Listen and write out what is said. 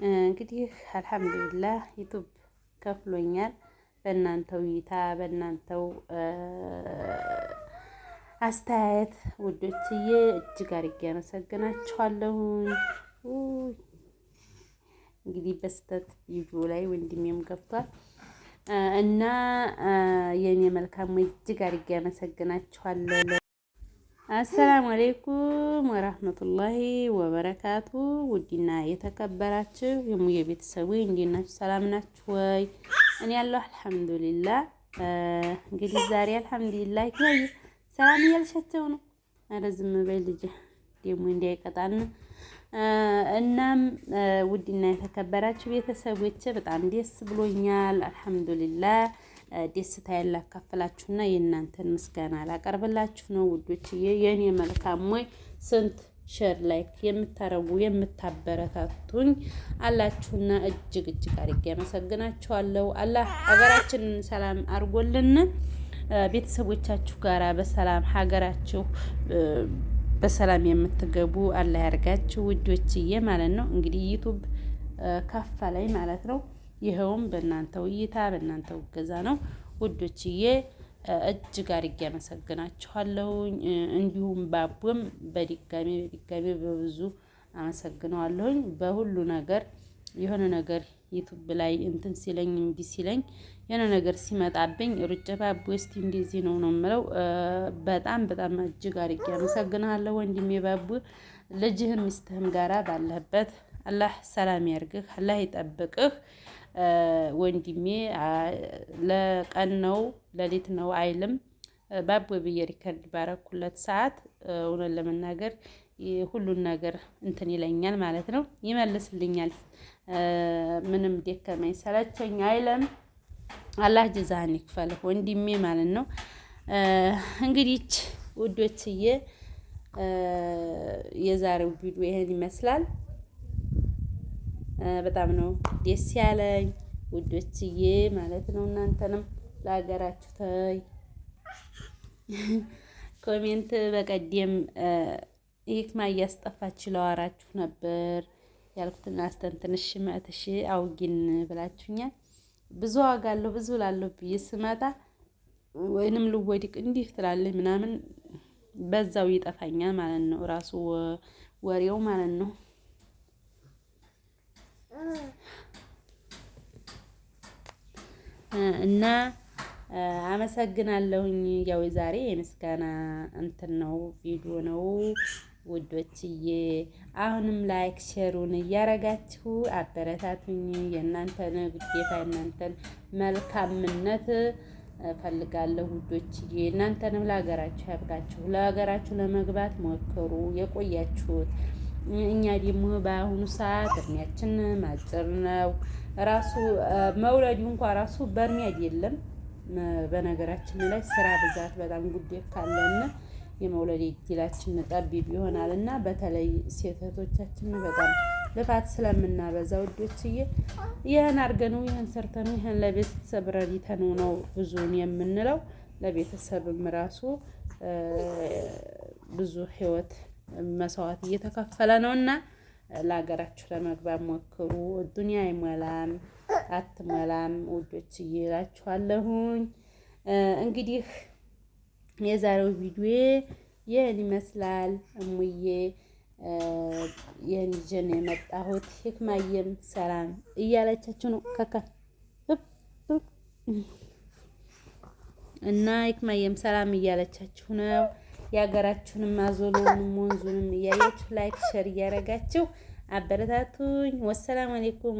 እንግዲህ አልሐምዱሊላህ ዩቱብ ከፍሎኛል። በእናንተው እይታ በእናንተው አስተያየት ውዶችዬ እጅግ አድርጌ አመሰግናችኋለሁኝ። እንግዲህ በስተት ቪዲዮ ላይ ወንድሜም ገብቷል እና የኔ መልካም እጅግ አድርጌ አመሰግናችኋለሁ። አሰላሙ አሌይኩም ወራህመቱላሂ ወበረካቱ። ውድና የተከበራችሁ የሙዬ ቤተሰቦች እንዴት ናችሁ? ሰላም ናችሁ ወይ? እኔ ያለሁ አልሐምዱሊላህ። እንግዲህ ዛሬ አልሐምዱሊላህ ይክላይ ሰላም እያልሻቸው ነው። ኧረ ዝም በይ ልጅ ደግሞ እንዳይቀጣን። እናም ውድና የተከበራችሁ ቤተሰቦች በጣም ደስ ብሎኛል። አልሐምዱሊላህ ደስታዬን ላካፍላችሁና የእናንተን ምስጋና ላቀርብላችሁ ነው ውዶችዬ። የኔ መልካም ወይ ስንት ሼር ላይክ የምታረጉ የምታበረታቱኝ አላችሁና እጅግ አድርጌ አመሰግናችኋለሁ። አላህ ሀገራችንን ሰላም አድርጎልን ቤተሰቦቻችሁ ጋራ በሰላም ሀገራችሁ በሰላም የምትገቡ አላህ ያርጋችሁ ውዶችዬ ማለት ነው። እንግዲህ ዩቱብ ከፋ ላይ ማለት ነው። ይኸውም በእናንተው እይታ በእናንተው እገዛ ነው ውዶችዬ። እጅግ አድርጌ አመሰግናችኋለሁ። እንዲሁም ባቡም በድጋሚ በብዙ አመሰግነዋለሁኝ። በሁሉ ነገር የሆነ ነገር ዩቱብ ላይ እንትን ሲለኝ እምቢ ሲለኝ የሆነ ነገር ሲመጣብኝ ሩጭ ባቡ እስቲ እንደዚህ ነው የምለው። በጣም እጅግ አድርጌ አመሰግናለሁ ወንድሜ ባቡ። ልጅህም ሚስትህም ጋራ ባለህበት አላህ ሰላም ያርግህ፣ አላህ ይጠብቅህ ወንድሜ። ለቀን ነው ሌሊት ነው አይልም። ባቡ ብዬ ሪከርድ ባረኩለት ሰዓት እውነት ለመናገር ሁሉን ነገር እንትን ይለኛል ማለት ነው፣ ይመልስልኛል። ምንም ደከመኝ ሰለቸኝ አይለም። አላህ ጀዛህን ይክፈልህ ወንድሜ ማለት ነው። እንግዲህ ውዶችዬ የዛሬው ቪዲዮ ይሄን ይመስላል። በጣም ነው ደስ ያለኝ ውዶችዬ ማለት ነው። እናንተንም ለሀገራችሁ ተይ ኮሜንት በቀደም ሂክማ እያስጠፋች ለዋራችሁ ነበር ያልኩትና አስተንትንሽ መጥሽ አውጊን ብላችሁኛል። ብዙ ዋጋ አለው ብዙ ላለሁ ብዬ ስመጣ ወይንም ልወድቅ እንዲህ ትላለች ምናምን በዛው ይጠፋኛል ማለት ነው። ራሱ ወሬው ማለት ነው። እና አመሰግናለሁኝ። ያው ዛሬ የምስጋና እንትን ነው ቪዲዮ ነው ውዶችዬ። አሁንም ላይክ ሼሩን እያረጋችሁ አበረታቱኝ። የእናንተን ግዴታ የእናንተን መልካምነት እፈልጋለሁ ውዶችዬ። እናንተንም ለሀገራችሁ ያብቃችሁ። ለሀገራችሁ ለመግባት ሞክሩ የቆያችሁት። እኛ ደግሞ በአሁኑ ሰዓት እድሜያችን አጭር ነው። ራሱ መውለዱ እንኳን ራሱ በእድሜ አይደለም። በነገራችን ላይ ስራ ብዛት በጣም ጉዳይ ካለን የመውለድ እድላችን ጠቢብ ይሆናል እና በተለይ ሴቶቻችን በጣም ልፋት ስለምናበዛ ውዶችዬ ይህን አድርገነው ይህን ሰርተነው ይህን ለቤተሰብ ረድተነው ነው ብዙውን የምንለው። ለቤተሰብም ራሱ ብዙ ህይወት መስዋዕት እየተከፈለ ነውና ለሀገራችሁ ለመግባት ሞክሩ። ዱንያ አይሞላም አትሞላም ውዶችዬ እላችኋለሁኝ። እንግዲህ የዛሬው ቪዲዮ ይህን ይመስላል። እሙዬ ይህን ይዤ ነው የመጣሁት። ሂክማዬም ሰላም እያለቻችሁ ነው እና ሂክማዬም ሰላም እያለቻችሁ ነው። የሀገራችሁንም አዞሎንም ወንዙንም እያያችሁ ላይክ ሸር እያረጋችሁ አበረታቱኝ። ወሰላም አለይኩም።